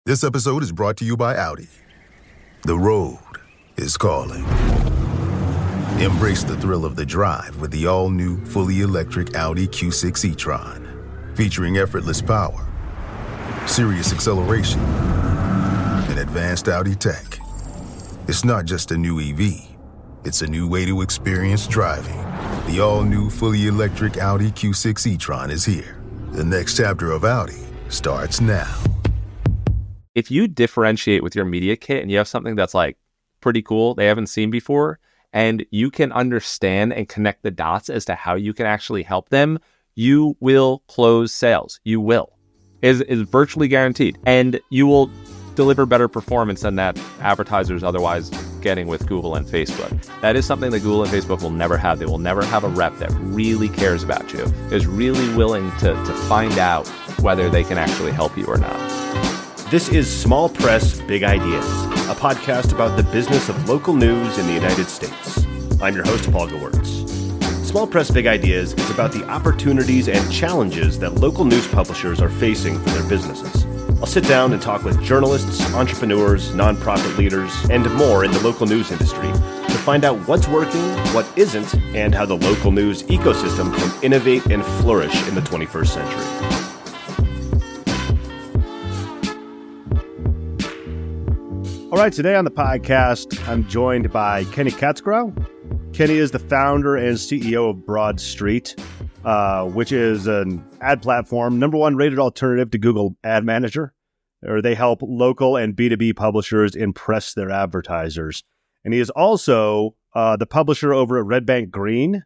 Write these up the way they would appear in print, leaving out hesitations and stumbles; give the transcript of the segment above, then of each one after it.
This episode is brought to you by Audi. The road is calling. Embrace the thrill of the drive with the all-new, fully electric Audi Q6 e-tron. Featuring effortless power, serious acceleration, and advanced Audi tech. It's not just a new EV, it's a new way to experience driving. The all-new, fully electric Audi Q6 e-tron is here. The next chapter of Audi starts now. If you differentiate with your media kit and you have something that's like pretty cool, they haven't seen before, and you can understand and connect the dots as to how you can actually help them, you will close sales. You will. Is virtually guaranteed. And you will deliver better performance than that advertisers otherwise getting with Google and Facebook. That is something that Google and Facebook will never have. They will never have a rep that really cares about you, is really willing to find out whether they can actually help you or not. This is Small Press Big Ideas, a podcast about the business of local news in the United States. I'm your host, Paul Gewertz. Small Press Big Ideas is about the opportunities and challenges that local news publishers are facing for their businesses. I'll sit down and talk with journalists, entrepreneurs, nonprofit leaders, and more in the local news industry to find out what's working, what isn't, and how the local news ecosystem can innovate and flourish in the 21st century. All right, today on the podcast, I'm joined by Kenny Katzgrau. Kenny is the founder and CEO of Broadstreet, which is an ad platform, #1 rated alternative to Google Ad Manager, or they help local and B2B publishers impress their advertisers. And he is also the publisher over at Red Bank Green,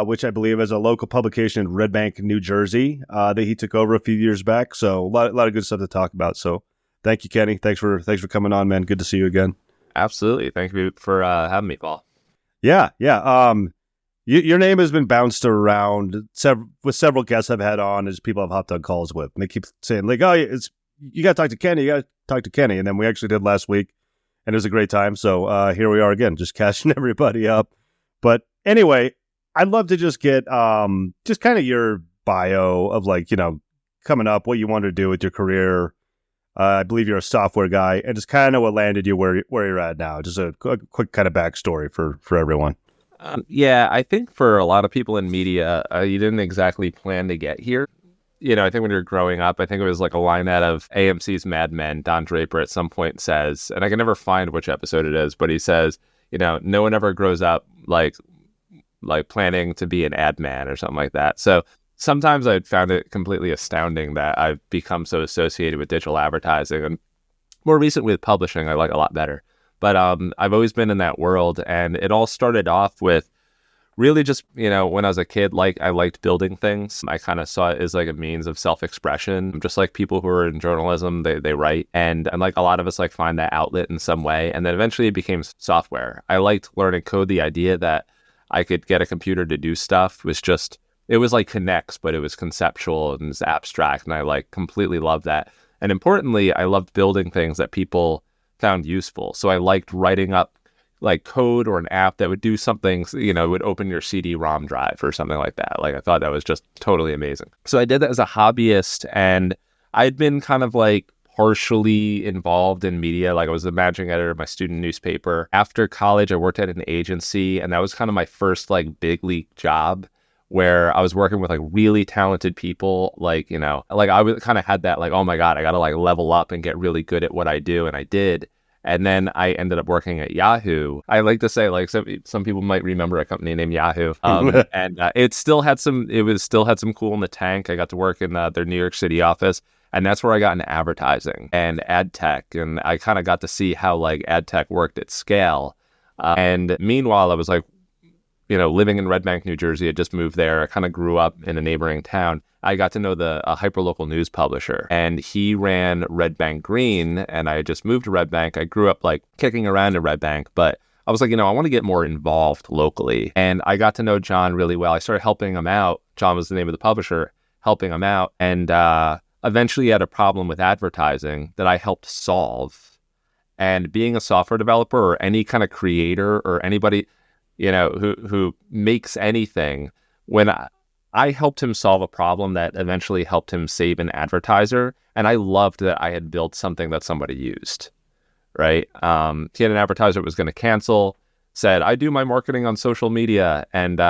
which I believe is a local publication in Red Bank, New Jersey, that he took over a few years back. So a lot of good stuff to talk about. So thank you, Kenny. Thanks for coming on, man. Good to see you again. Absolutely. Thank you for having me, Paul. Yeah. Your name has been bounced around with several guests I've had on as people I've hopped on calls with. And they keep saying, like, oh, you got to talk to Kenny. You got to talk to Kenny. And then we actually did last week, and it was a great time. So here we are again, just catching everybody up. But anyway, I'd love to just get just kind of your bio of, like, coming up, what you wanted to do with your career. I believe you're a software guy, and just kind of what landed you where you're at now. Just a quick kind of backstory for everyone. Yeah, I think for a lot of people in media, you didn't exactly plan to get here. I think when you're growing up, I think it was like a line out of AMC's Mad Men. Don Draper at some point says, and I can never find which episode it is, but he says, no one ever grows up like planning to be an ad man or something like that. So sometimes I found it completely astounding that I've become so associated with digital advertising, and more recently with publishing, I like a lot better. But I've always been in that world, and it all started off with really just, when I was a kid, I liked building things. I kind of saw it as like a means of self-expression, just like people who are in journalism, they write. And like a lot of us find that outlet in some way. And then eventually it became software. I liked learning code. The idea that I could get a computer to do stuff was just, it was like Connects, but it was conceptual and it was abstract. And I completely loved that. And importantly, I loved building things that people found useful. So I liked writing up code or an app that would do something, would open your CD-ROM drive or something like that. I thought that was just totally amazing. So I did that as a hobbyist, and I'd been kind of partially involved in media. I was the managing editor of my student newspaper. After college, I worked at an agency, and that was kind of my first big league job, where I was working with really talented people. I kind of had that oh my God, I got to level up and get really good at what I do. And I did. And then I ended up working at Yahoo. I like to say some people might remember a company named Yahoo. And it still had some cool in the tank. I got to work in their New York City office. And that's where I got into advertising and ad tech. And I kind of got to see how ad tech worked at scale. And meanwhile, I was living in Red Bank, New Jersey. I just moved there. I kind of grew up in a neighboring town. I got to know a hyperlocal news publisher, and he ran Red Bank Green, and I had just moved to Red Bank. I grew up kicking around in Red Bank, but I was I want to get more involved locally. And I got to know John really well. I started helping him out. John was the name of the publisher, helping him out. And eventually he had a problem with advertising that I helped solve. And being a software developer or any kind of creator or anybody who makes anything, when I helped him solve a problem that eventually helped him save an advertiser. And I loved that I had built something that somebody used, right? He had an advertiser that was going to cancel, said, I do my marketing on social media. And,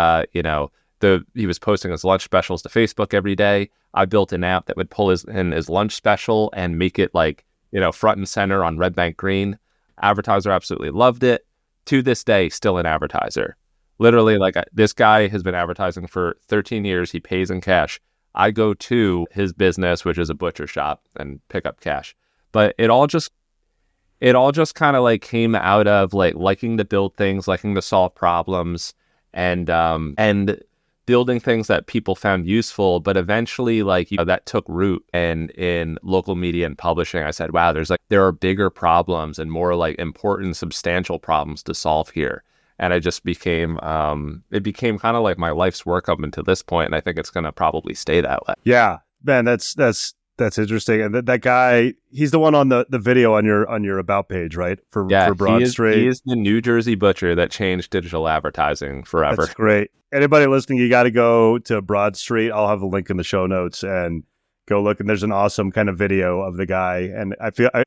he was posting his lunch specials to Facebook every day. I built an app that would pull in his lunch special and make it like, front and center on Red Bank Green. Advertiser absolutely loved it. To this day, still an advertiser. Literally, like, this guy has been advertising for 13 years. He pays in cash. I go to his business, which is a butcher shop, and pick up cash. But it all just kind of like came out of like liking to build things, liking to solve problems, and building things that people found useful. But eventually, like, that took root. And in local media and publishing, I said, wow, there are bigger problems and more like important, substantial problems to solve here. And I just became, it became kind of like my life's work up until this point, and I think it's going to probably stay that way. Yeah, man, that's interesting. And that guy, he's the one on the video on your about page, right? For Broadstreet. He is the New Jersey butcher that changed digital advertising forever. That's great. Anybody listening, you got to go to Broadstreet. I'll have a link in the show notes and go look. And there's an awesome kind of video of the guy. And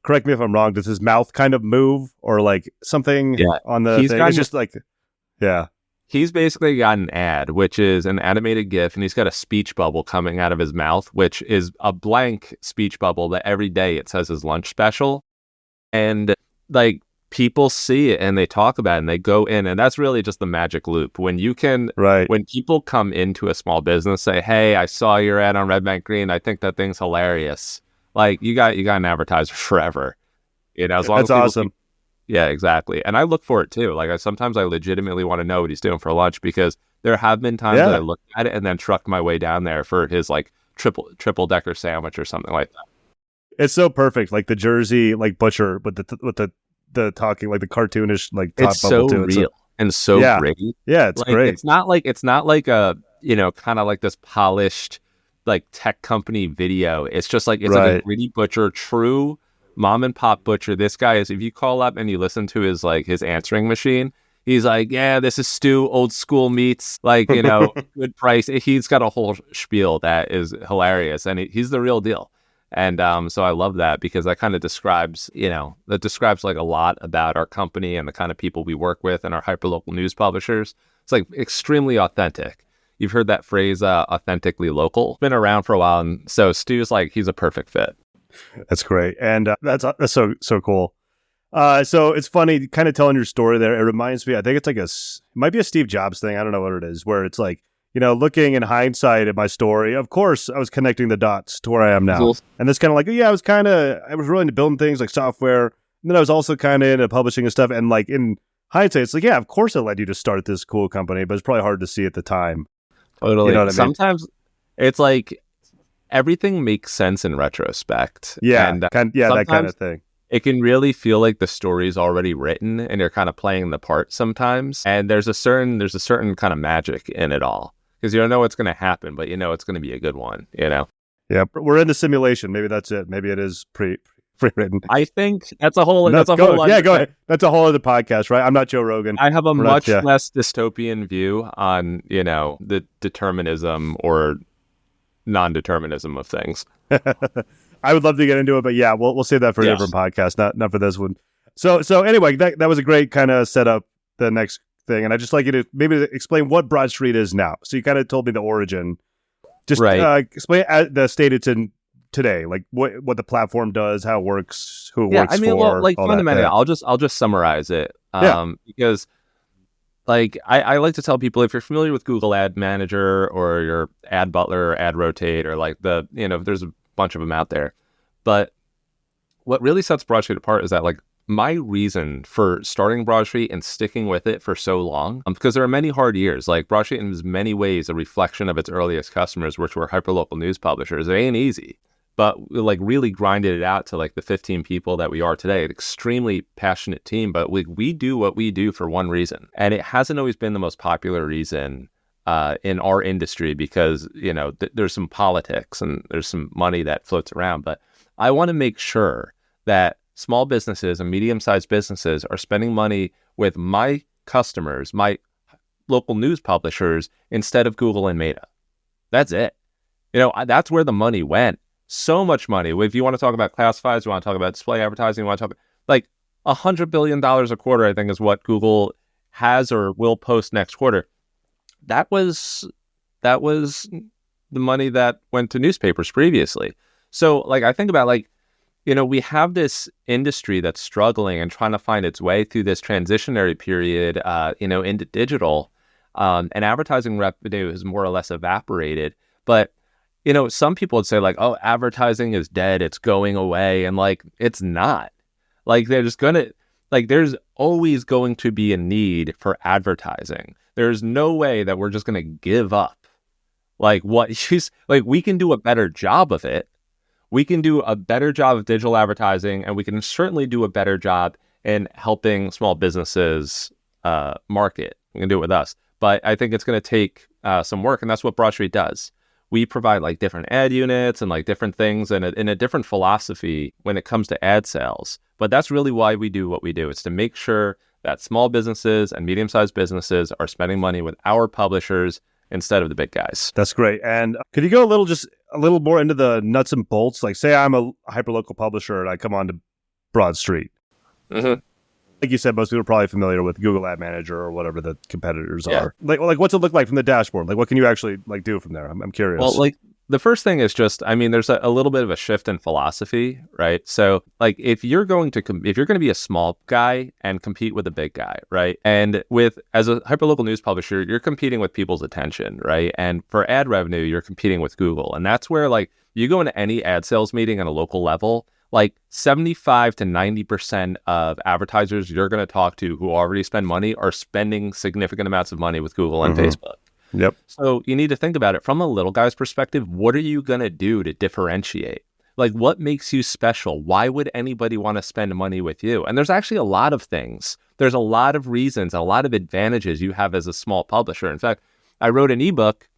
correct me if I'm wrong, does his mouth kind of move or like something on the thing? It's just like, yeah. He's basically got an ad, which is an animated GIF, and he's got a speech bubble coming out of his mouth, which is a blank speech bubble that every day it says his lunch special. And like, people see it and they talk about it and they go in, and that's really just the magic loop. When when people come into a small business, say, hey, I saw your ad on Red Bank Green. I think that thing's hilarious. Like, you got an advertiser forever. As long that's as awesome. Yeah, exactly. And I look for it too. Like, sometimes I legitimately want to know what he's doing for lunch, because there have been times that I looked at it and then trucked my way down there for his like triple decker sandwich or something like that. It's so perfect, like the Jersey like butcher, but the talking, like the cartoonish, like top it's bubble so too. real and so great. Yeah, it's like, great. It's not like a kind of like this polished like tech company video. It's just like like a gritty butcher, true mom and pop butcher. This guy is, if you call up and you listen to his answering machine, he's like, yeah, this is stew, old school meats, like, good price. He's got a whole spiel that is hilarious, and he's the real deal. And so I love that, because that kind of describes, like a lot about our company and the kind of people we work with and our hyperlocal news publishers. It's like extremely authentic. You've heard that phrase, authentically local. Been around for a while, and so Stu's like, he's a perfect fit. That's great. And that's so cool. So it's funny kind of telling your story there. It reminds me, I think it's like it might be a Steve Jobs thing. I don't know what it is, where it's like, looking in hindsight at my story, of course, I was connecting the dots to where I am now. Cool. And it's kind of like, I was really into building things like software. And then I was also kind of into publishing and stuff. And like in hindsight, it's like, yeah, of course it led you to start this cool company, but it's probably hard to see at the time. Totally. You know what I mean? Sometimes it's like everything makes sense in retrospect. Yeah. And, that kind of thing. It can really feel like the story's already written and you're kind of playing the part sometimes. And there's a certain kind of magic in it all, because you don't know what's going to happen, but it's going to be a good one, Yeah, we're in the simulation. Maybe that's it. Maybe it is pre-written. I think that's a whole. Go ahead. That's a whole other podcast, right? I'm not Joe Rogan. I have a much less dystopian view on the determinism or non-determinism of things. I would love to get into it, but yeah, we'll save that for a different podcast, not for this one. So anyway, that was a great kind of setup. The next thing, and I'd just like you to maybe explain what Broadstreet is now. So you kind of told me the origin. Just explain the state it's in today, like what the platform does, how it works, who it works for. Well, like fundamentally, I'll just summarize it. Because like I like to tell people, if you're familiar with Google Ad Manager or your Ad Butler, or Ad Rotate, or like there's a bunch of them out there, but what really sets Broadstreet apart is that like my reason for starting Broadstreet and sticking with it for so long, because there are many hard years. Like Broadstreet is in many ways a reflection of its earliest customers, which were hyperlocal news publishers. It ain't easy, but we like really grinded it out to like the 15 people that we are today. An extremely passionate team, but we do what we do for one reason, and it hasn't always been the most popular reason in our industry, because there's some politics and there's some money that floats around. But I want to make sure that small businesses and medium-sized businesses are spending money with my customers, my local news publishers, instead of Google and Meta. That's it. That's where the money went. So much money. If you want to talk about classifieds, you want to talk about display advertising, you want to talk like $100 billion a quarter, I think is what Google has or will post next quarter. That was the money that went to newspapers previously. So like, I think about like, we have this industry that's struggling and trying to find its way through this transitionary period, into digital, and advertising revenue has more or less evaporated. But, some people would say like, oh, advertising is dead, it's going away. And like, it's not. Like, there's always going to be a need for advertising. There's no way that we're just going to give up. Like we can do a better job of it. We can do a better job of digital advertising, and we can certainly do a better job in helping small businesses market. We can do it with us. But I think it's going to take some work, and that's what Broadstreet does. We provide like different ad units and like different things and in a different philosophy when it comes to ad sales. But that's really why we do what we do. It's to make sure that small businesses and medium-sized businesses are spending money with our publishers instead of the big guys. That's great. And could you go a little more into the nuts and bolts? Like, say I'm a hyperlocal publisher and I come on to Broadstreet. Mm-hmm. Like you said, most people are probably familiar with Google Ad Manager or whatever the competitors are. Like, what's it look like from the dashboard? Like, what can you actually like do from there? I'm curious. Well, like the first thing is just, there's a little bit of a shift in philosophy, right? So like if you're going to be a small guy and compete with a big guy, right? And as a hyperlocal news publisher, you're competing with people's attention, right? And for ad revenue, you're competing with Google. And that's where like you go into any ad sales meeting at a local level, like 75 to 90% of advertisers you're going to talk to who already spend money are spending significant amounts of money with Google and Facebook. Yep. So you need to think about it from a little guy's perspective. What are you going to do to differentiate? Like, what makes you special? Why would anybody want to spend money with you? And there's actually a lot of things. There's a lot of reasons, a lot of advantages you have as a small publisher. In fact, I wrote an ebook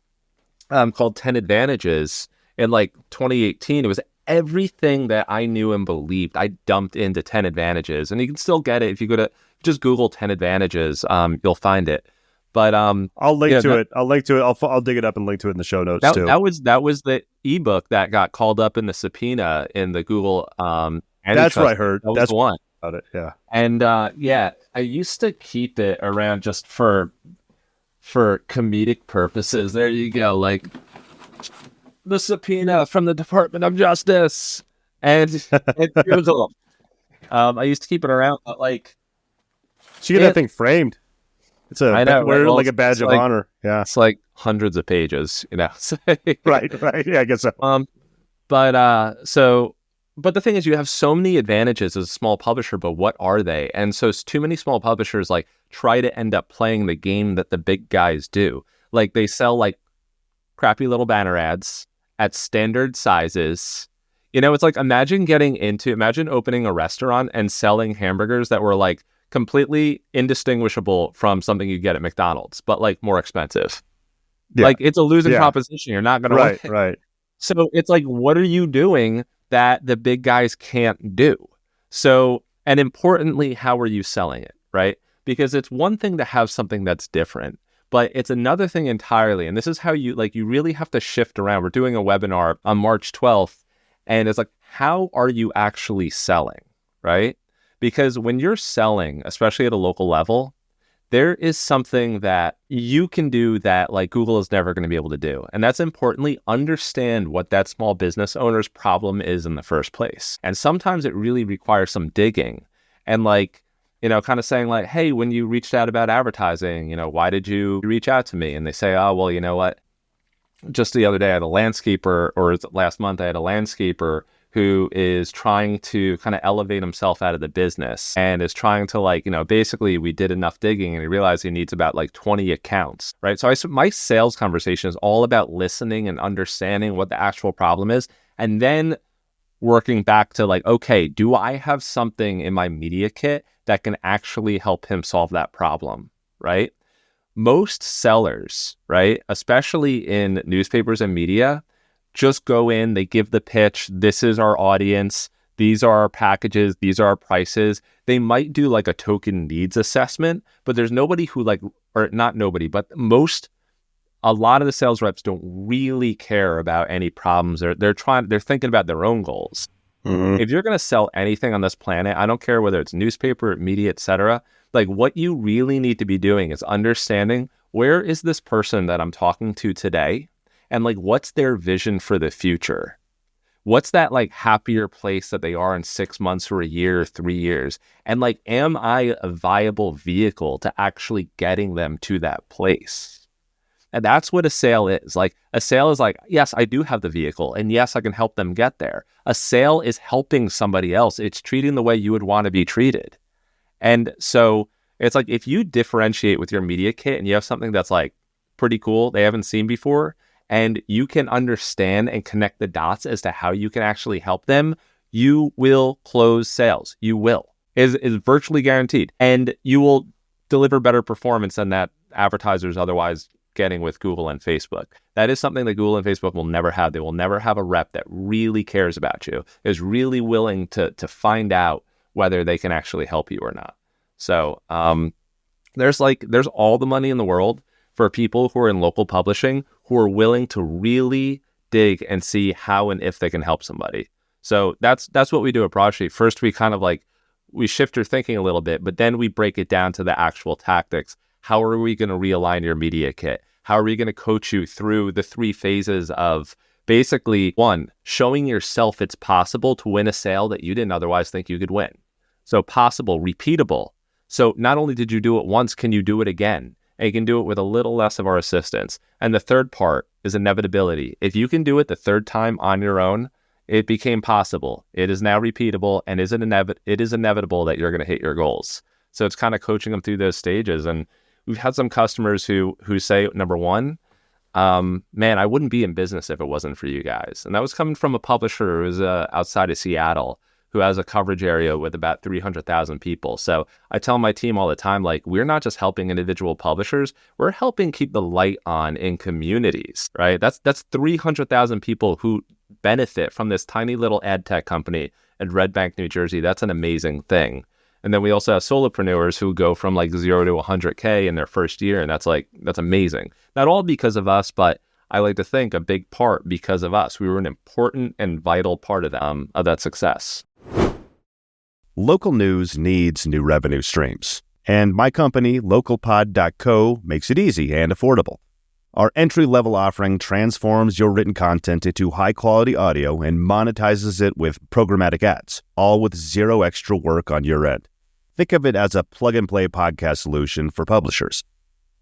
called 10 Advantages in like 2018. It was everything that I knew and believed. I dumped into 10 Advantages, and you can still get it if you go to just Google 10 Advantages. You'll find it. But I'll link to it. I'll dig it up and link to it in the show notes too. That was the ebook that got called up in the subpoena in the Google That's what I heard. That's the one about it. Yeah. And I used to keep it around just for comedic purposes. There you go, like the subpoena from the Department of Justice and Google. I used to keep it around, but like, should get that thing framed. It's I know, like a badge of honor. Yeah, it's like hundreds of pages, right. Yeah, I guess so. But the thing is, you have so many advantages as a small publisher, but what are they? And so too many small publishers like try to end up playing the game that the big guys do. Like they sell like crappy little banner ads at standard sizes. It's like imagine opening a restaurant and selling hamburgers that were like completely indistinguishable from something you get at McDonald's, but like more expensive. Yeah. Like it's a losing proposition. You're not going to win. Right. So it's like, what are you doing that the big guys can't do? So, and importantly, how are you selling it, right? Because it's one thing to have something that's different, but it's another thing entirely. And this is how you really have to shift around. We're doing a webinar on March 12th, and it's like, how are you actually selling, right? Because when you're selling, especially at a local level, there is something that you can do that like Google is never going to be able to do. And that's importantly, understand what that small business owner's problem is in the first place. And sometimes it really requires some digging and like, kind of saying like, hey, when you reached out about advertising, why did you reach out to me? And they say, oh, well, you know what? Just the other day I had a landscaper, or last month I had a landscaper who is trying to kind of elevate himself out of the business and is trying to basically we did enough digging and he realized he needs about like 20 accounts, right? So my sales conversation is all about listening and understanding what the actual problem is and then working back to like, okay, do I have something in my media kit that can actually help him solve that problem, right? Most sellers, right, especially in newspapers and media, just go in, they give the pitch, this is our audience, these are our packages, these are our prices. They might do like a token needs assessment, but there's nobody who but most a lot of the sales reps don't really care about any problems. They're thinking about their own goals. Mm-hmm. If you're going to sell anything on this planet, I don't care whether it's newspaper, media, etc. Like, what you really need to be doing is understanding, where is this person that I'm talking to today? And like, what's their vision for the future? What's that like happier place that they are in 6 months or a year or 3 years? And like, am I a viable vehicle to actually getting them to that place? And that's what a sale is. Like, a sale is like, yes, I do have the vehicle, and yes, I can help them get there. A sale is helping somebody else. It's treating the way you would want to be treated. And so it's like, if you differentiate with your media kit and you have something that's like pretty cool, they haven't seen before, and you can understand and connect the dots as to how you can actually help them, you will close sales. You will. Is virtually guaranteed. And you will deliver better performance than that advertisers otherwise getting with Google and Facebook. That is something that Google and Facebook will never have. They will never have a rep that really cares about you, is really willing to find out whether they can actually help you or not. So there's all the money in the world for people who are in local publishing who are willing to really dig and see how and if they can help somebody. So that's what we do at Broadstreet. First, we kind of like, we shift your thinking a little bit, but then we break it down to the actual tactics. How are we going to realign your media kit? How are we going to coach you through the 3 phases of basically, 1, showing yourself it's possible to win a sale that you didn't otherwise think you could win. So possible, repeatable. So not only did you do it once, can you do it again? And you can do it with a little less of our assistance. And the third part is inevitability. If you can do it the 3rd time on your own, it became possible. It is now repeatable, and it is inevitable that you're going to hit your goals. So it's kind of coaching them through those stages. And we've had some customers who say, number 1, man, I wouldn't be in business if it wasn't for you guys. And that was coming from a publisher who was outside of Seattle, who has a coverage area with about 300,000 people. So I tell my team all the time, like, we're not just helping individual publishers, we're helping keep the light on in communities, right? That's 300,000 people who benefit from this tiny little ad tech company in Red Bank, New Jersey. That's an amazing thing. And then we also have solopreneurs who go from like 0 to 100K in their first year. And that's amazing. Not all because of us, but I like to think a big part because of us. We were an important and vital part of that success. Local news needs new revenue streams. And my company, localpod.co, makes it easy and affordable. Our entry-level offering transforms your written content into high-quality audio and monetizes it with programmatic ads, all with zero extra work on your end. Think of it as a plug-and-play podcast solution for publishers.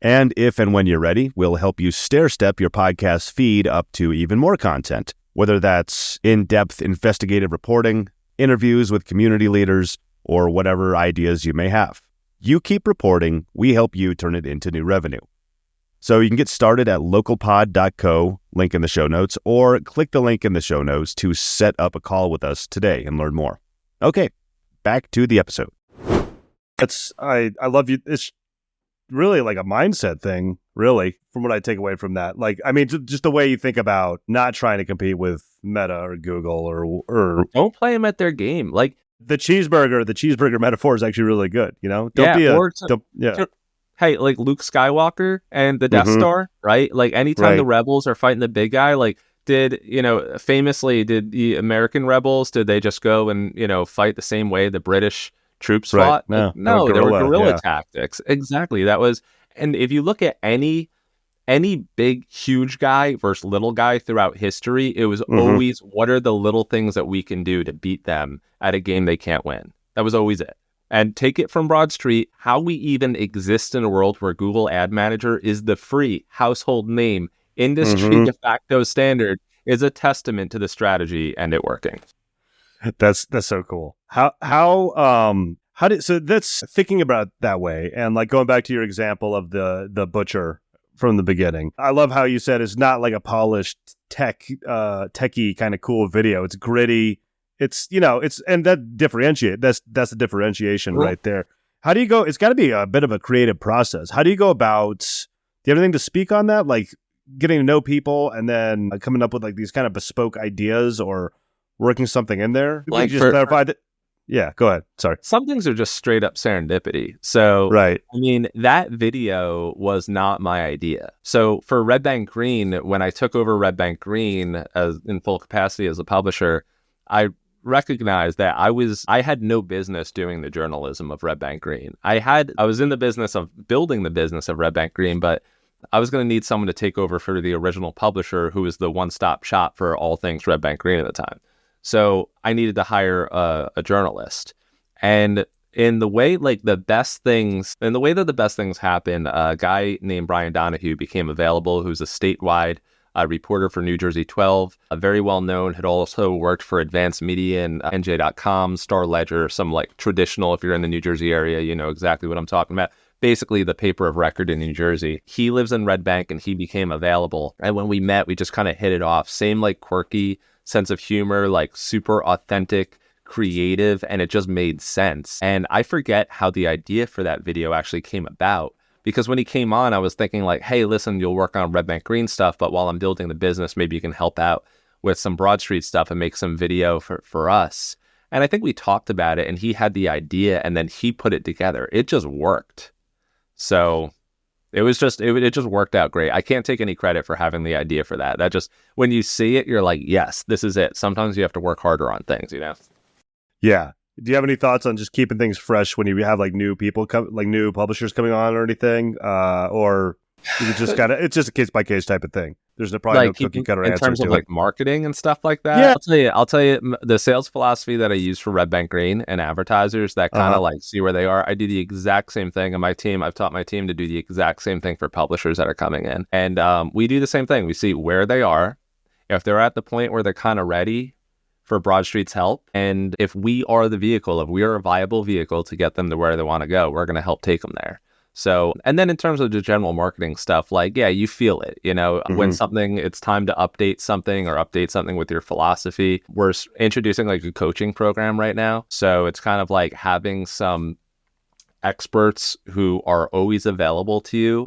And if and when you're ready, we'll help you stair-step your podcast feed up to even more content, whether that's in-depth investigative reporting, interviews with community leaders, or whatever ideas you may have. You keep reporting, we help you turn it into new revenue. So you can get started at localpod.co, link in the show notes, or click the link in the show notes to set up a call with us today and learn more. Okay, back to the episode. I love you. It's really like a mindset thing, really, from what I take away from that. Like, I mean, just the way you think about not trying to compete with Meta or Google or don't play them at their game. Like the cheeseburger metaphor is actually really good. You know, Hey, like Luke Skywalker and the Death Star, right? Like anytime the rebels are fighting the big guy, like famously, did the American rebels, did they just go and, fight the same way the British troops fought? No, no, there were guerrilla tactics. Exactly. That was, and if you look at any big, huge guy versus little guy throughout history, it was always, what are the little things that we can do to beat them at a game they can't win? That was always it. And take it from Broadstreet, how we even exist in a world where Google Ad Manager is the free household name, industry de facto standard, is a testament to the strategy and it working. That's so cool. So that's thinking about it that way. And like going back to your example of the butcher from the beginning. I love how you said it's not like a polished techie kind of cool video. It's gritty. It's, and that differentiate, that's the differentiation right there. How do you go? It's got to be a bit of a creative process. How do you go about, do you have anything to speak on that? Like getting to know people and then coming up with like these kind of bespoke ideas or working something in there? Like just clarify that. Yeah, go ahead. Sorry. Some things are just straight up serendipity. So, Right. I mean, that video was not my idea. So for Red Bank Green, when I took over Red Bank Green as in full capacity as a publisher, I recognized that I had no business doing the journalism of Red Bank Green. I was in the business of building the business of Red Bank Green, but I was going to need someone to take over for the original publisher, who was the one-stop shop for all things Red Bank Green at the time. So I needed to hire a journalist. And in the way that the best things happen, a guy named Brian Donahue became available, who's a statewide reporter for New Jersey 12, very well known, had also worked for Advanced Media and NJ.com, Star Ledger, some like traditional, if you're in the New Jersey area, you know exactly what I'm talking about. Basically the paper of record in New Jersey. He lives in Red Bank and he became available. And when we met, we just kind of hit it off. Same like quirky sense of humor, like super authentic, creative, and it just made sense. And I forget how the idea for that video actually came about, because when he came on, I was thinking like, hey, listen, you'll work on Red Bank Green stuff, but while I'm building the business, maybe you can help out with some Broadstreet stuff and make some video for us. And I think we talked about it and he had the idea and then he put it together. It just worked. So it just worked out great. I can't take any credit for having the idea for that. That just, when you see it, you're like, yes, this is it. Sometimes you have to work harder on things, you know? Yeah. Do you have any thoughts on just keeping things fresh when you have like new people new publishers coming on or anything? Or is it just it's just a case by case type of thing? There's probably no cookie cutter answer to it. In terms of like marketing and stuff like that. Yeah. I'll tell you the sales philosophy that I use for Red Bank Green and advertisers that kind of like see where they are. I do the exact same thing in my team. I've taught my team to do the exact same thing for publishers that are coming in. And we do the same thing. We see where they are. If they're at the point where they're kind of ready for Broadstreet's help, and if we are the vehicle, if we are a viable vehicle to get them to where they want to go, we're going to help take them there. So, and then in terms of the general marketing stuff, like, yeah, you feel it, you know, when it's time to update something with your philosophy. We're introducing like a coaching program right now. So it's kind of like having some experts who are always available to you,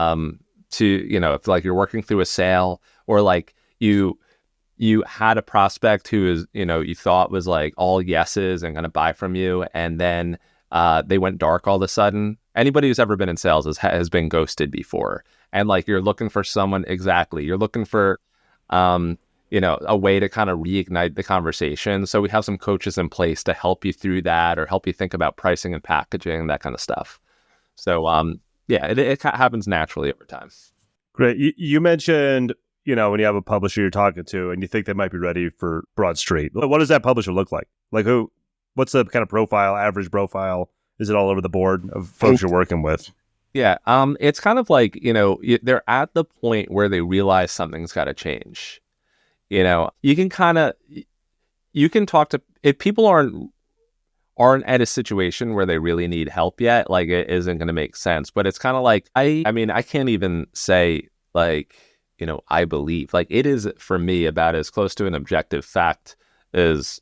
you know, if like you're working through a sale or like you had a prospect who is, you know, you thought was like all yeses and going to buy from you. And then they went dark all of a sudden. Anybody who's ever been in sales has been ghosted before. And like, you're looking for someone, exactly. You're looking for, you know, a way to kind of reignite the conversation. So we have some coaches in place to help you through that or help you think about pricing and packaging, that kind of stuff. So, yeah, it happens naturally over time. Great. You mentioned, you know, when you have a publisher you're talking to and you think they might be ready for Broadstreet. What does that publisher look like? Like what's the kind of average profile? Is it all over the board of folks you're working with? Yeah, it's kind of like, you know, they're at the point where they realize something's got to change. You know, you can talk to, if people aren't at a situation where they really need help yet, like it isn't going to make sense. But it's kind of like, I mean, I can't even say like, you know, I believe, like it is for me about as close to an objective fact as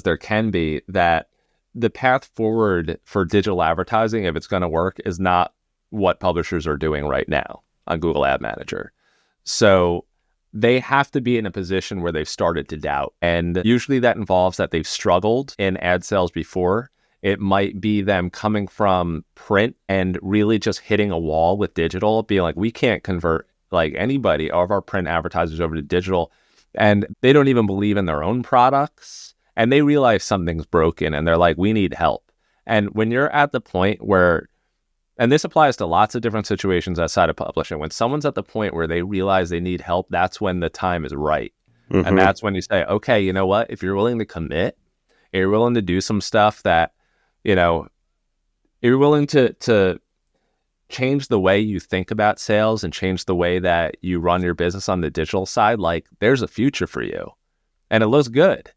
there can be, that the path forward for digital advertising, if it's going to work, is not what publishers are doing right now on Google Ad Manager. So they have to be in a position where they've started to doubt. And usually that involves that they've struggled in ad sales before. It might be them coming from print and really just hitting a wall with digital, being like, we can't convert like anybody of our print advertisers over to digital. And they don't even believe in their own products. And they realize something's broken and they're like, we need help. And when you're at the point where, and this applies to lots of different situations outside of publishing, when someone's at the point where they realize they need help, that's when the time is right. And that's when you say, okay, you know what? If you're willing to commit, you're willing to do some stuff that, you know, you're willing to change the way you think about sales and change the way that you run your business on the digital side, like there's a future for you and it looks good.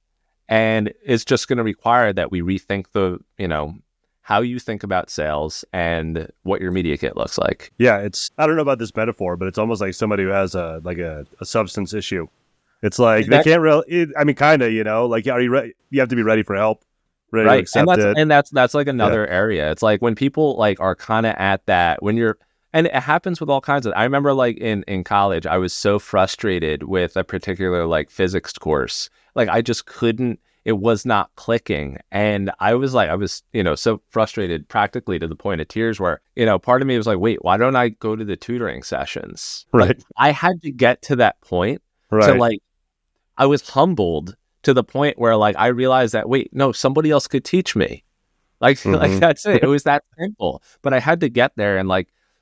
And it's just going to require that we rethink the, you know, how you think about sales and what your media kit looks like. Yeah, I don't know about this metaphor, but it's almost like somebody who has a substance issue. It's like they can't really, I mean, kind of, you know, like, are you ready? You have to be ready for help, ready to accept it. And that's like another area. It's like when people like are kind of at that, when you're, and it happens with all kinds of, I remember like in college, I was so frustrated with a particular like physics course. Like I just couldn't it was not clicking. And I was, so frustrated practically to the point of tears where, part of me was like, wait, why don't I go to the tutoring sessions? Right. Like, I had to get to that point Right. to I was humbled to the point where I realized that, wait, no, somebody else could teach me. Like that's it. It was that simple, but I had to get there. And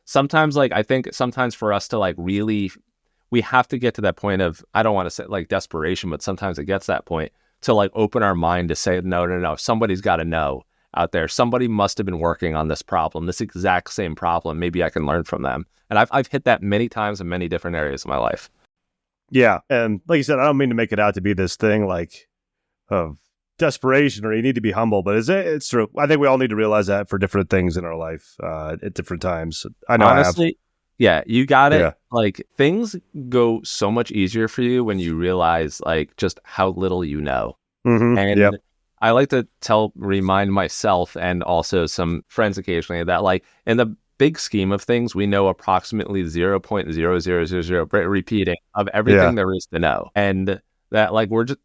sometimes, I think sometimes for us to really, we have to get to that point of, I don't want to say desperation, but sometimes it gets that point to open our mind to say, no, somebody's got to know out there. Somebody must have been working on this problem, this exact same problem. Maybe I can learn from them. And I've hit that many times in many different areas of my life. Yeah. And like you said, I don't mean to make it out to be this thing of desperation or you need to be humble, but it's true. I think we all need to realize that for different things in our life at different times. I know Honestly, yeah, you got it. Yeah. Things go so much easier for you when you realize just how little you know. Mm-hmm. And yep. I like to remind myself and also some friends occasionally that in the big scheme of things, we know approximately 0.0000 repeating of everything there is to know. And that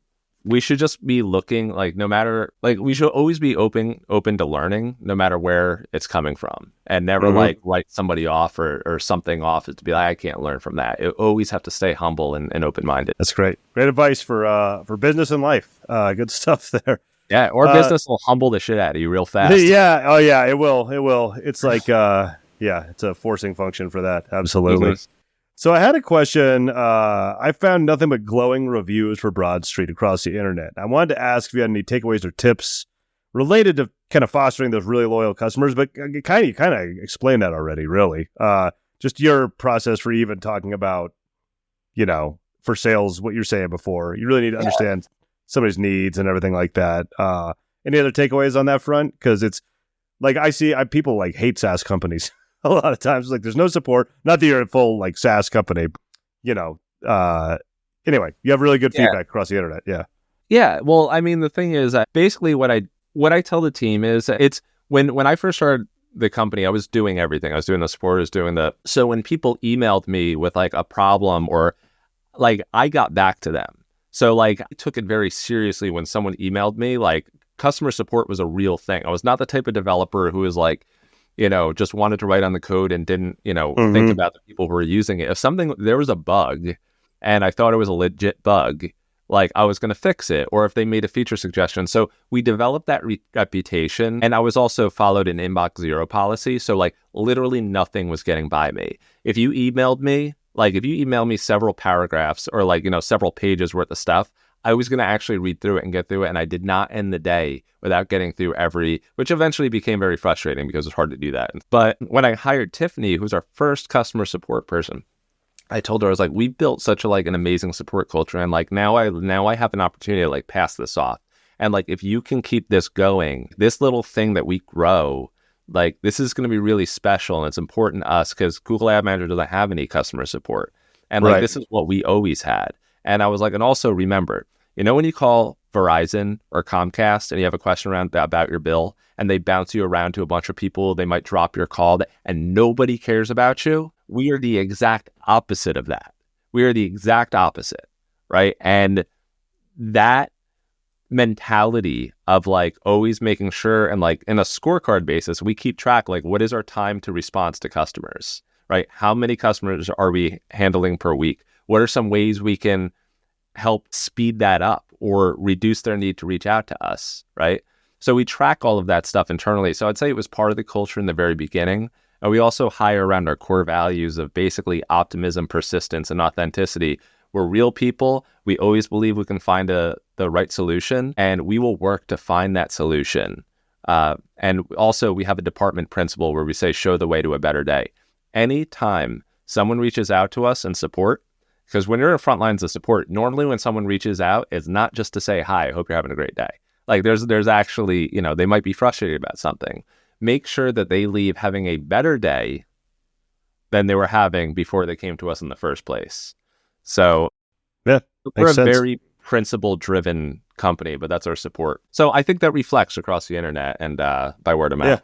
we should just be looking no matter we should always be open to learning no matter where it's coming from, and never write somebody off or something off to be I can't learn from that. You always have to stay humble and open-minded. That's great advice for business and life. Good stuff there. Yeah, or business will humble the shit out of you real fast. Yeah. Oh yeah, it will. It's it's a forcing function for that. Absolutely. Mm-hmm. So I had a question. I found nothing but glowing reviews for Broadstreet across the internet. I wanted to ask if you had any takeaways or tips related to kind of fostering those really loyal customers, but you kind of explained that already, really. Just your process for even talking about, for sales, what you're saying before. You really need to understand somebody's needs and everything like that. Any other takeaways on that front? Because it's I see people hate SaaS companies. A lot of times, there's no support. Not that you're a full SaaS company, anyway, you have really good feedback across the internet. Yeah. Yeah. Well, I mean, the thing is, basically what I tell the team is it's when I first started the company, I was doing everything. I was doing the support, I was doing so when people emailed me with a problem or I got back to them. So I took it very seriously when someone emailed me, customer support was a real thing. I was not the type of developer who was just wanted to write on the code and didn't, think about the people who were using it. If there was a bug and I thought it was a legit bug, I was going to fix it, or if they made a feature suggestion. So we developed that reputation, and I was also followed an inbox zero policy. So literally nothing was getting by me. If you emailed me, if you email me several paragraphs or several pages worth of stuff, I was going to actually read through it and get through it. And I did not end the day without getting through which eventually became very frustrating because it's hard to do that. But when I hired Tiffany, who's our first customer support person, I told her, I was we built such an amazing support culture. And now I have an opportunity to pass this off. And if you can keep this going, this little thing that we grow, this is going to be really special. And it's important to us because Google Ad Manager doesn't have any customer support. And this is what we always had. And I was and also remember, when you call Verizon or Comcast and you have a question about your bill and they bounce you around to a bunch of people, they might drop your call and nobody cares about you. We are the exact opposite of that. We are the exact opposite, right? And that mentality of always making sure and in a scorecard basis, we keep track, what is our time to response to customers, right? How many customers are we handling per week? What are some ways we can help speed that up or reduce their need to reach out to us, right? So we track all of that stuff internally. So I'd say it was part of the culture in the very beginning. And we also hire around our core values of basically optimism, persistence, and authenticity. We're real people. We always believe we can find the right solution, and we will work to find that solution. And also we have a department principle where we say, show the way to a better day. Anytime someone reaches out to us and support, because when you're in front lines of support, normally when someone reaches out, it's not just to say, hi, I hope you're having a great day. There's actually, they might be frustrated about something. Make sure that they leave having a better day than they were having before they came to us in the first place. So we're a very principle-driven company, but that's our support. So I think that reflects across the internet and by word of mouth.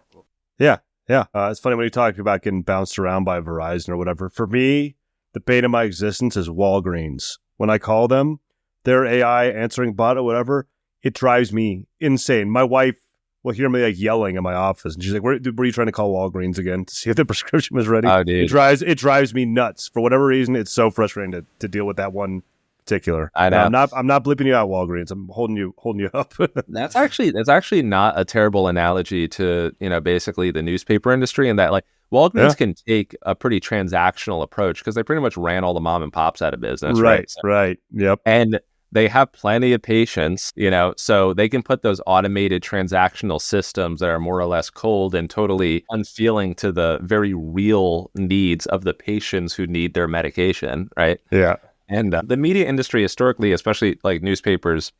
Yeah. It's funny when you talk about getting bounced around by Verizon or whatever. For me, the bane of my existence is Walgreens. When I call them, their AI answering bot or whatever, it drives me insane. My wife will hear me like yelling in my office, and she's like, were you trying to call Walgreens again to see if the prescription was ready? Oh, dude. It drives me nuts. For whatever reason, it's so frustrating to deal with that one particular. I know. I'm not blipping you out, Walgreens. I'm holding you up. That's actually not a terrible analogy to, basically the newspaper industry, and that like Walgreens can take a pretty transactional approach because they pretty much ran all the mom and pops out of business. Right. So, right. Yep. And they have plenty of patience, so they can put those automated transactional systems that are more or less cold and totally unfeeling to the very real needs of the patients who need their medication, right? Yeah. And the media industry historically, especially like newspapers,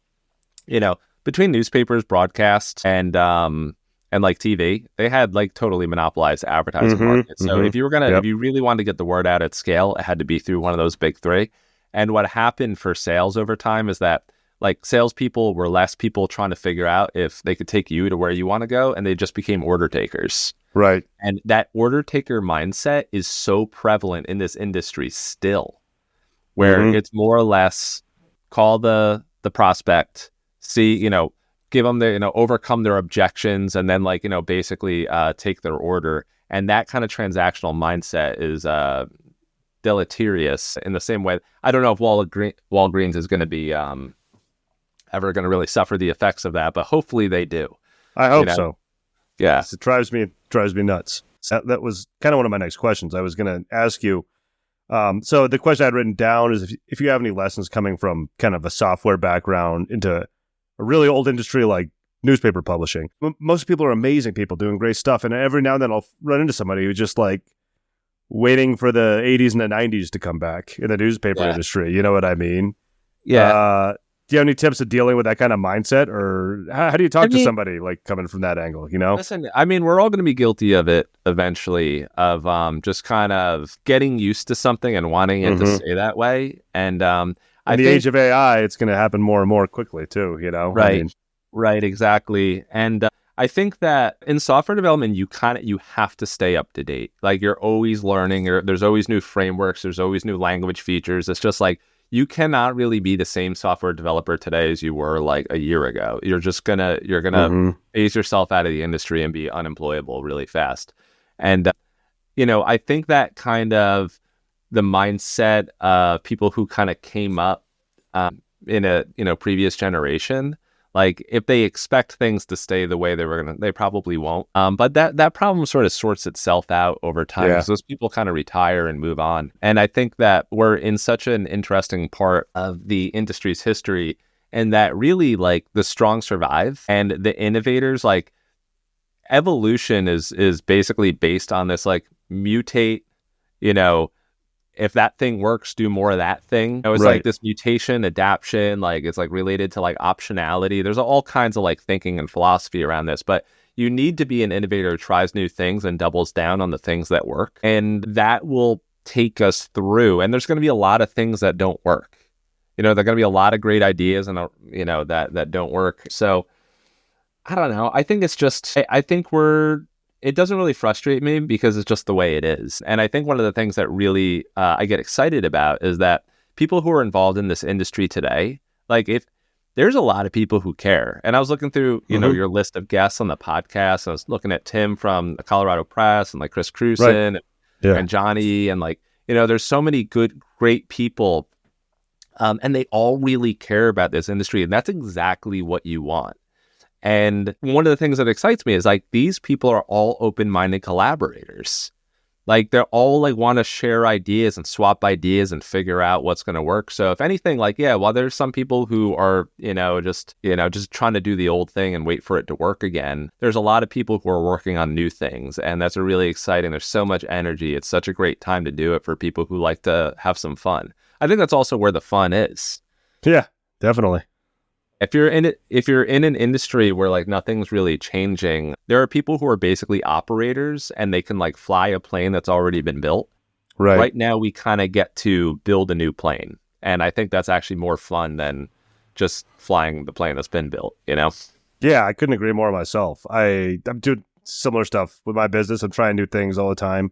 between newspapers, broadcast, and like TV, they had like totally monopolized the advertising market. So if you were if you really wanted to get the word out at scale, it had to be through one of those big three. And what happened for sales over time is that like salespeople were less people trying to figure out if they could take you to where you want to go, and they just became order takers. Right. And that order taker mindset is so prevalent in this industry still, where it's more or less call the prospect, see, give them the, overcome their objections, and then like, basically take their order. And that kind of transactional mindset is deleterious in the same way. I don't know if Walgreens is going to be ever going to really suffer the effects of that, but hopefully they do. I hope so. Yeah. It drives me nuts. That was kind of one of my next questions. I was going to ask you. So the question I had written down is if you have any lessons coming from kind of a software background into a really old industry like newspaper publishing. Most people are amazing people doing great stuff. And every now and then I'll run into somebody who's just like waiting for the 80s and the 90s to come back in the newspaper industry. You know what I mean? Yeah. Do you have any tips of dealing with that kind of mindset, or how do you talk to somebody like coming from that angle, Listen, I mean, we're all going to be guilty of it eventually, of just kind of getting used to something and wanting it to stay that way. And in the age of AI, it's going to happen more and more quickly too, Right. Right, exactly. And I think that in software development, you have to stay up to date. Like you're always learning. There's always new frameworks. There's always new language features. It's just like you cannot really be the same software developer today as you were like a year ago. You're gonna phase yourself out of the industry and be unemployable really fast. And I think that kind of the mindset of people who kind of came up in a previous generation. Like if they expect things to stay the way they probably won't. But that problem sort of sorts itself out over time because those people kind of retire and move on. And I think that we're in such an interesting part of the industry's history, and that really like the strong survive and the innovators, like evolution is basically based on this like mutate, if that thing works, do more of that thing. It's like this mutation, adaption, like it's like related to like optionality. There's all kinds of like thinking and philosophy around this, but you need to be an innovator who tries new things and doubles down on the things that work. And that will take us through. And there's going to be a lot of things that don't work. There are going to be a lot of great ideas and, that don't work. So I don't know. I think it doesn't really frustrate me because it's just the way it is. And I think one of the things that really I get excited about is that people who are involved in this industry today, like if there's a lot of people who care. And I was looking through, your list of guests on the podcast. I was looking at Tim from the Colorado Press and like Chris Cruson and Johnny. And like, there's so many great people. And they all really care about this industry. And that's exactly what you want. And one of the things that excites me is like these people are all open-minded collaborators. Like they're all like want to share ideas and swap ideas and figure out what's going to work. So if anything, like, while there's some people who are, just trying to do the old thing and wait for it to work again, there's a lot of people who are working on new things. And that's really exciting. There's so much energy. It's such a great time to do it for people who like to have some fun. I think that's also where the fun is. Yeah, definitely. If you're in an industry where like nothing's really changing, there are people who are basically operators and they can like fly a plane that's already been built. Right now, we kind of get to build a new plane. And I think that's actually more fun than just flying the plane that's been built, Yeah, I couldn't agree more myself. I'm doing similar stuff with my business. I'm trying new things all the time.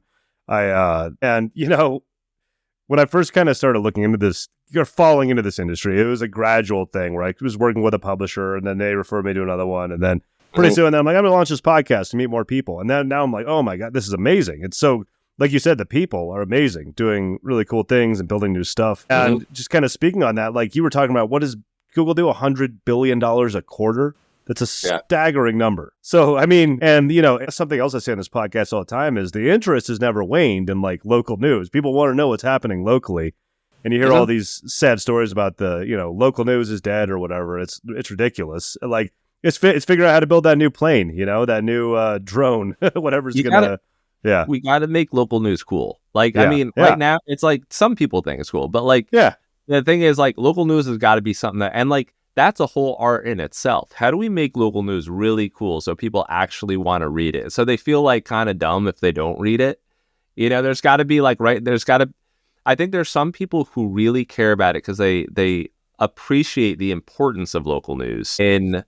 when I first kind of started looking into this, you're falling into this industry, it was a gradual thing where I was working with a publisher and then they referred me to another one. And then pretty soon I'm like, I'm going to launch this podcast to meet more people. And then now I'm like, oh my God, this is amazing. It's so, like you said, the people are amazing, doing really cool things and building new stuff. And just kind of speaking on that, like you were talking about, what does Google do? $100 billion a quarter? That's a staggering number. So, I mean, and, you know, something else I say on this podcast all the time is the interest has never waned in like local news. People want to know what's happening locally. And you hear all these sad stories about the, you know, local news is dead or whatever. It's ridiculous. Like it's figuring out how to build that new plane, you know, that new drone, whatever's going to. Yeah. We got to make local news cool. Like, I mean, right now it's like some people think it's cool, but like, the thing is like local news has got to be something that, and like, that's a whole art in itself. How do we make local news really cool so people actually want to read it? So they feel like kind of dumb if they don't read it. You know, there's got to be like, I think there's some people who really care about it because they appreciate the importance of local news in,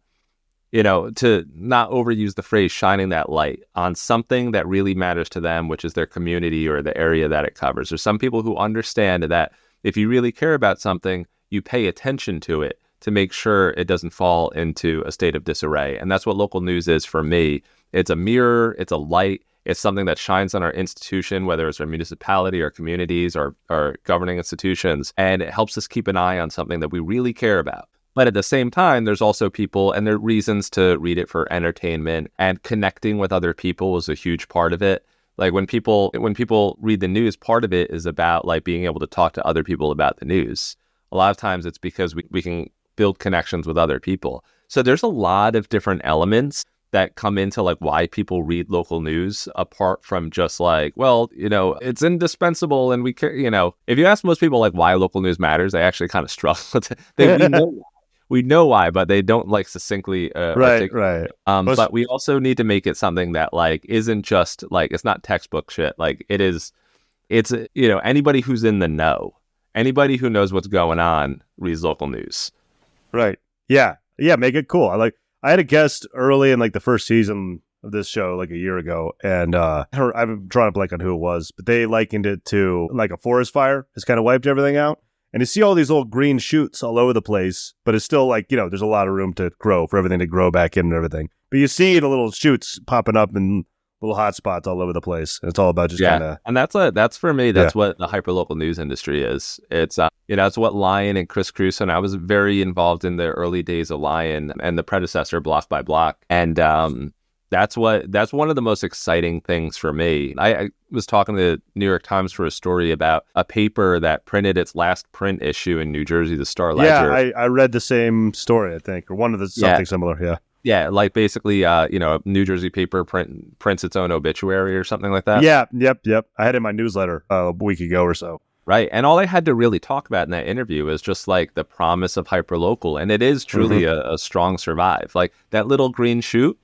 you know, to not overuse the phrase shining that light on something that really matters to them, which is their community or the area that it covers. There's some people who understand that if you really care about something, you pay attention to it to make sure it doesn't fall into a state of disarray. And that's what local news is for me. It's a mirror, it's a light, it's something that shines on our institution, whether it's our municipality or communities or governing institutions, and it helps us keep an eye on something that we really care about. But at the same time, there's also people, and there are reasons to read it for entertainment, and connecting with other people is a huge part of it. Like when people read the news, part of it is about like being able to talk to other people about the news. A lot of times it's because we can build connections with other people. So there's a lot of different elements that come into like why people read local news, apart from just like, well, you know, it's indispensable and we care, you know, if you ask most people like why local news matters, they actually kind of struggle with it. We know why, but they don't like succinctly right. But we also need to make it something that like isn't just like, it's not textbook shit. Like it's you know, anybody who's in the know, anybody who knows what's going on reads local news. Right. Yeah. Make it cool. I had a guest early in like the first season of this show like a year ago, and I'm drawing a blank on who it was, but they likened it to like a forest fire has kind of wiped everything out. And you see all these little green shoots all over the place, but it's still like, you know, there's a lot of room to grow for everything to grow back in and everything. But you see the little shoots popping up in little hot spots all over the place. And it's all about just kind of. And that's for me, that's what the hyperlocal news industry is. It's, you know, it's what Lion and Chris Crusoe, and I was very involved in the early days of Lion and the predecessor Block by Block. And that's one of the most exciting things for me. I was talking to the New York Times for a story about a paper that printed its last print issue in New Jersey, the Star Ledger. Yeah, I read the same story, I think, or one of the something similar. Yeah. Yeah, like basically, you know, a New Jersey paper prints its own obituary or something like that. Yeah, yep. I had it in my newsletter a week ago or so. Right, and all they had to really talk about in that interview is just like the promise of hyperlocal, and it is truly a strong survive. Like that little green shoot,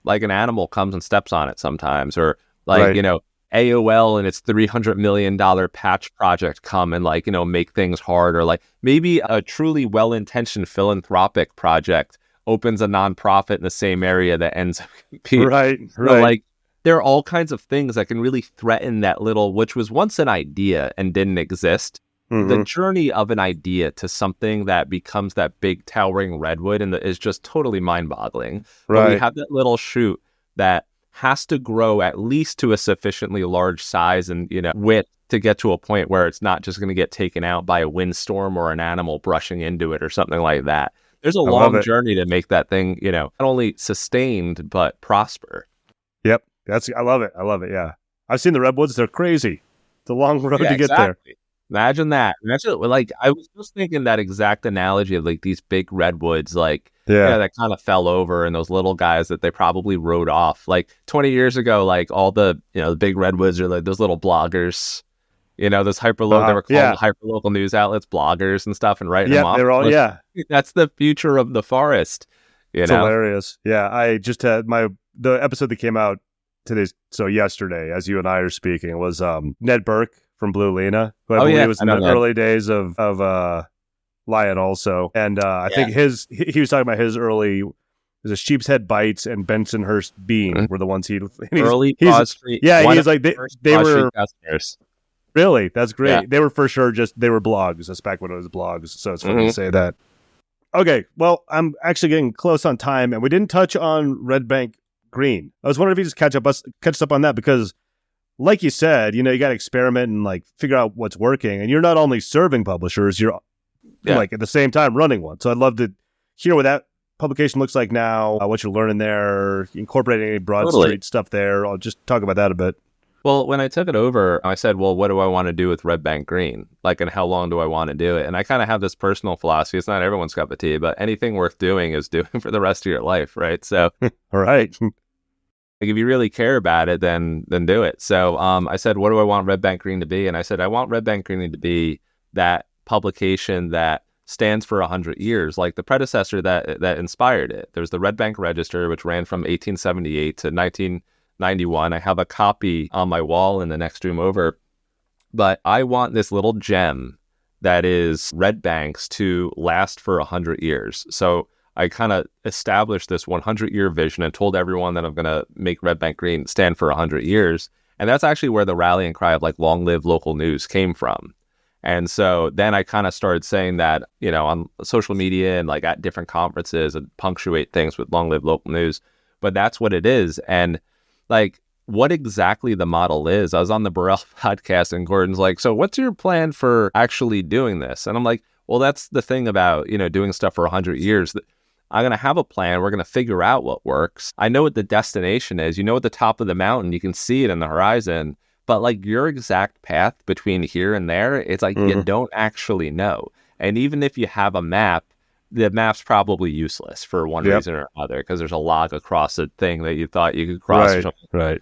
like an animal comes and steps on it sometimes, or like, you know, AOL and its $300 million patch project come and like, you know, make things hard, or like maybe a truly well-intentioned philanthropic project opens a nonprofit in the same area that ends up competing. Right. So, like there are all kinds of things that can really threaten that little, which was once an idea and didn't exist. The journey of an idea to something that becomes that big towering redwood and is just totally mind-boggling. Right. But we have that little shoot that has to grow at least to a sufficiently large size and, you know, width to get to a point where it's not just going to get taken out by a windstorm or an animal brushing into it or something like that. There's a long journey to make that thing, you know, not only sustained, but prosper. Yep. I love it. Yeah. I've seen the redwoods. They're crazy. It's a long road to get there. Imagine that. Like, I was just thinking that exact analogy of like these big redwoods, like, that kind of fell over, and those little guys that they probably rode off. Like 20 years ago, like all the, you know, the big redwoods are like those little bloggers, you know, those hyperlocal, they were called hyperlocal news outlets, bloggers and stuff, and writing them off. They're all, That's the future of the forest. It's hilarious. Yeah. I just had the episode that came out yesterday, as you and I are speaking, was Ned Burke from Blue Lena, who I believe was in the early days of Lion also. And I think he was talking about his early, there's a Sheep's Head Bites and Bensonhurst Bean were the ones early Broadstreet. Yeah, he's like, they were, Really? That's great. Yeah. They were for sure they were blogs. That's back when it was blogs. So it's funny Mhm. to say that. Okay. Well, I'm actually getting close on time, and we didn't touch on Red Bank Green. I was wondering if you just catch us up on that, because like you said, you got to experiment and like figure out what's working. And you're not only serving publishers, you're Yeah. like at the same time running one. So I'd love to hear what that publication looks like now, what you're learning there, incorporating any Broadstreet Totally. stuff there. I'll just talk about that a bit. Well, when I took it over, I said, well, what do I want to do with Red Bank Green? Like, and how long do I want to do it? And I kind of have this personal philosophy. It's not everyone's cup of tea, but anything worth doing is doing for the rest of your life, right? So All right. like, if you really care about it, then do it. So I said, what do I want Red Bank Green to be? And I said, I want Red Bank Green to be that publication that stands for 100 years, like the predecessor that inspired it. There's the Red Bank Register, which ran from 1878 to 1991. I have a copy on my wall in the next room over. But I want this little gem that is Red Banks to last for 100 years. So I kind of established this 100-year vision and told everyone that I'm going to make Red Bank Green stand for 100 years. And that's actually where the rallying cry of like long live local news came from. And so then I kind of started saying that, on social media and like at different conferences and punctuate things with long live local news. But that's what it is. And like what exactly the model is, I was on the Burrell podcast and Gordon's like, so what's your plan for actually doing this? And I'm like, well, that's the thing about, doing stuff for 100 years. I'm going to have a plan. We're going to figure out what works. I know what the destination is. At the top of the mountain, you can see it in the horizon. But like your exact path between here and there, it's like you don't actually know. And even if you have a map, the map's probably useless for one reason or another, because there's a log across a thing that you thought you could cross. Or something. Right.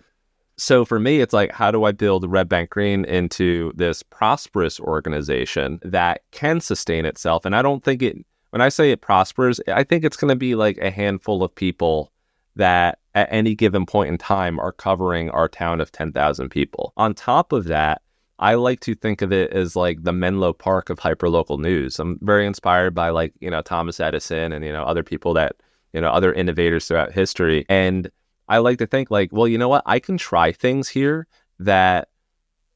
So for me, it's like, how do I build Red Bank Green into this prosperous organization that can sustain itself? And I don't think when I say it prospers, I think it's going to be like a handful of people that at any given point in time are covering our town of 10,000 people. On top of that, I like to think of it as like the Menlo Park of hyperlocal news. I'm very inspired by like, Thomas Edison and, other people that, other innovators throughout history. And I like to think like, well, you know what? I can try things here that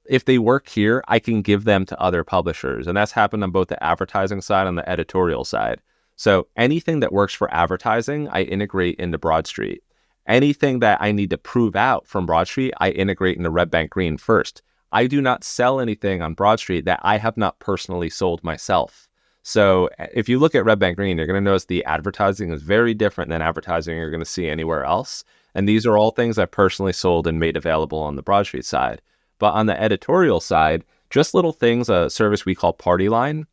if they work here, I can give them to other publishers. And that's happened on both the advertising side and the editorial side. So anything that works for advertising, I integrate into Broadstreet. Anything that I need to prove out from Broadstreet, I integrate into Red Bank Green first. I do not sell anything on Broadstreet that I have not personally sold myself. So if you look at Red Bank Green, you're going to notice the advertising is very different than advertising you're going to see anywhere else. And these are all things I personally sold and made available on the Broadstreet side. But on the editorial side, just little things, a service we call Party Line,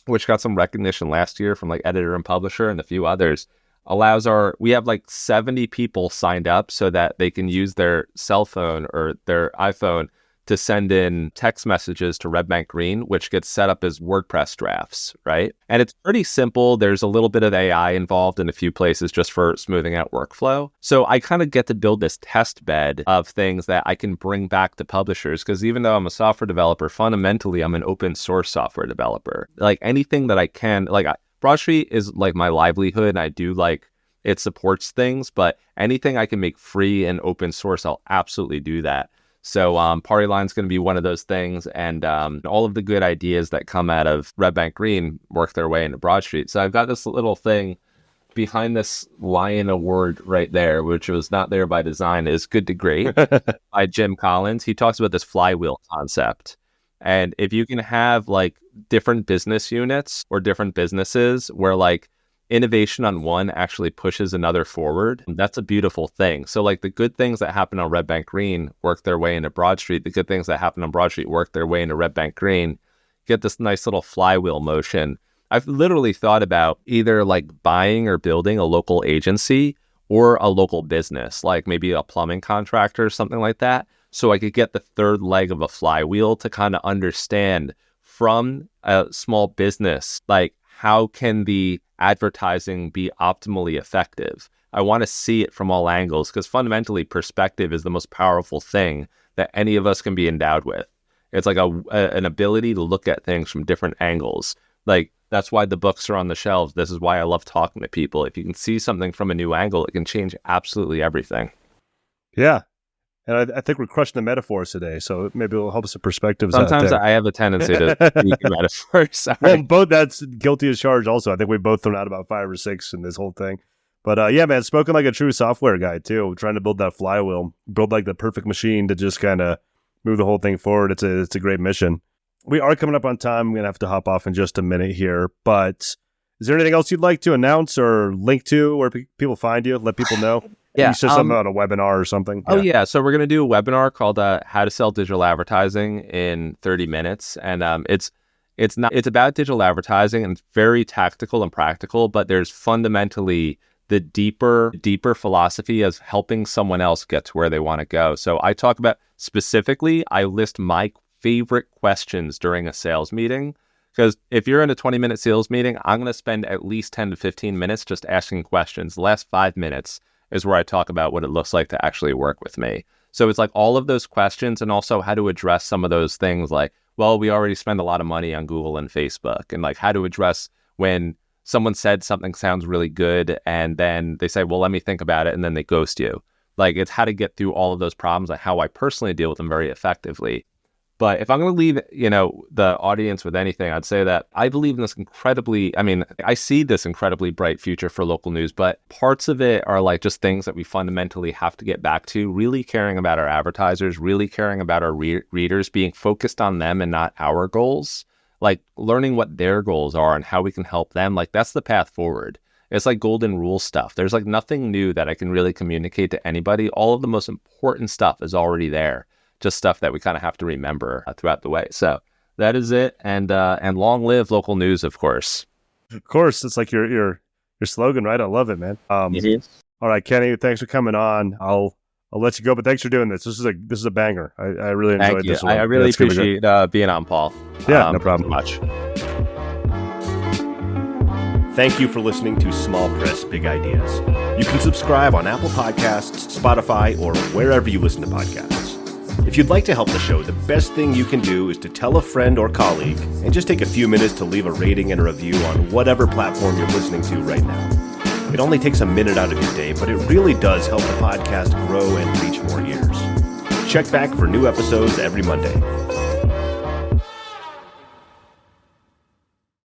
which got some recognition last year from like Editor and Publisher and a few others, we have like 70 people signed up so that they can use their cell phone or their iPhone to send in text messages to Red Bank Green, which gets set up as WordPress drafts, right? And it's pretty simple. There's a little bit of AI involved in a few places just for smoothing out workflow. So I kind of get to build this test bed of things that I can bring back to publishers, because even though I'm a software developer, fundamentally, I'm an open source software developer. Like anything that I can, Broadstreet is like my livelihood, and I do like it supports things, but anything I can make free and open source, I'll absolutely do that. So Party Line's going to be one of those things, and all of the good ideas that come out of Red Bank Green work their way into Broadstreet. So I've got this little thing behind this Lion Award right there, which was not there by design, is Good to Great by Jim Collins. He talks about this flywheel concept. And if you can have like different business units or different businesses where like innovation on one actually pushes another forward, that's a beautiful thing. So like the good things that happen on Red Bank Green work their way into Broadstreet. The good things that happen on Broadstreet work their way into Red Bank Green. Get this nice little flywheel motion. I've literally thought about either like buying or building a local agency or a local business, like maybe a plumbing contractor or something like that. So I could get the third leg of a flywheel to kind of understand from a small business, like how can the advertising be optimally effective? I want to see it from all angles, because fundamentally perspective is the most powerful thing that any of us can be endowed with. It's like an ability to look at things from different angles. Like that's why the books are on the shelves. This is why I love talking to people. If you can see something from a new angle, it can change absolutely everything. Yeah. And I think we're crushing the metaphors today, so maybe it'll help us with perspectives. Sometimes I have a tendency to speak in metaphors. Sorry. Well, both that's guilty as charged also. I think we've both thrown out about 5 or 6 in this whole thing. But yeah, man, spoken like a true software guy too, trying to build that flywheel, build like the perfect machine to just kind of move the whole thing forward. It's a great mission. We are coming up on time. I'm going to have to hop off in just a minute here, but is there anything else you'd like to announce or link to where people find you? Let people know. Yeah, you said something about a webinar or something. Oh yeah, so we're going to do a webinar called "How to Sell Digital Advertising in 30 Minutes," and it's about digital advertising and it's very tactical and practical, but there's fundamentally the deeper philosophy of helping someone else get to where they want to go. So I talk about specifically, I list my favorite questions during a sales meeting, because if you're in a 20-minute sales meeting, I'm going to spend at least 10 to 15 minutes just asking questions. The last 5 minutes is where I talk about what it looks like to actually work with me. So it's like all of those questions and also how to address some of those things like, well, we already spend a lot of money on Google and Facebook, and like how to address when someone said something sounds really good and then they say, well, let me think about it, and then they ghost you. Like it's how to get through all of those problems and how I personally deal with them very effectively. But if I'm going to leave, the audience with anything, I'd say that I believe in this I see this incredibly bright future for local news, but parts of it are like just things that we fundamentally have to get back to, really caring about our advertisers, really caring about our readers, being focused on them and not our goals, like learning what their goals are and how we can help them. Like that's the path forward. It's like golden rule stuff. There's like nothing new that I can really communicate to anybody. All of the most important stuff is already there. Just stuff that we kind of have to remember throughout the way. So that is it. And long live local news, of course. Of course. It's like your slogan, right? I love it, man. All right, Kenny, thanks for coming on. I'll let you go, but thanks for doing this. This is a banger. I really enjoyed this one. I really appreciate being on, Paul. Yeah, no problem. Much. Thank you for listening to Small Press Big Ideas. You can subscribe on Apple Podcasts, Spotify, or wherever you listen to podcasts. If you'd like to help the show, the best thing you can do is to tell a friend or colleague and just take a few minutes to leave a rating and a review on whatever platform you're listening to right now. It only takes a minute out of your day, but it really does help the podcast grow and reach more ears. Check back for new episodes every Monday.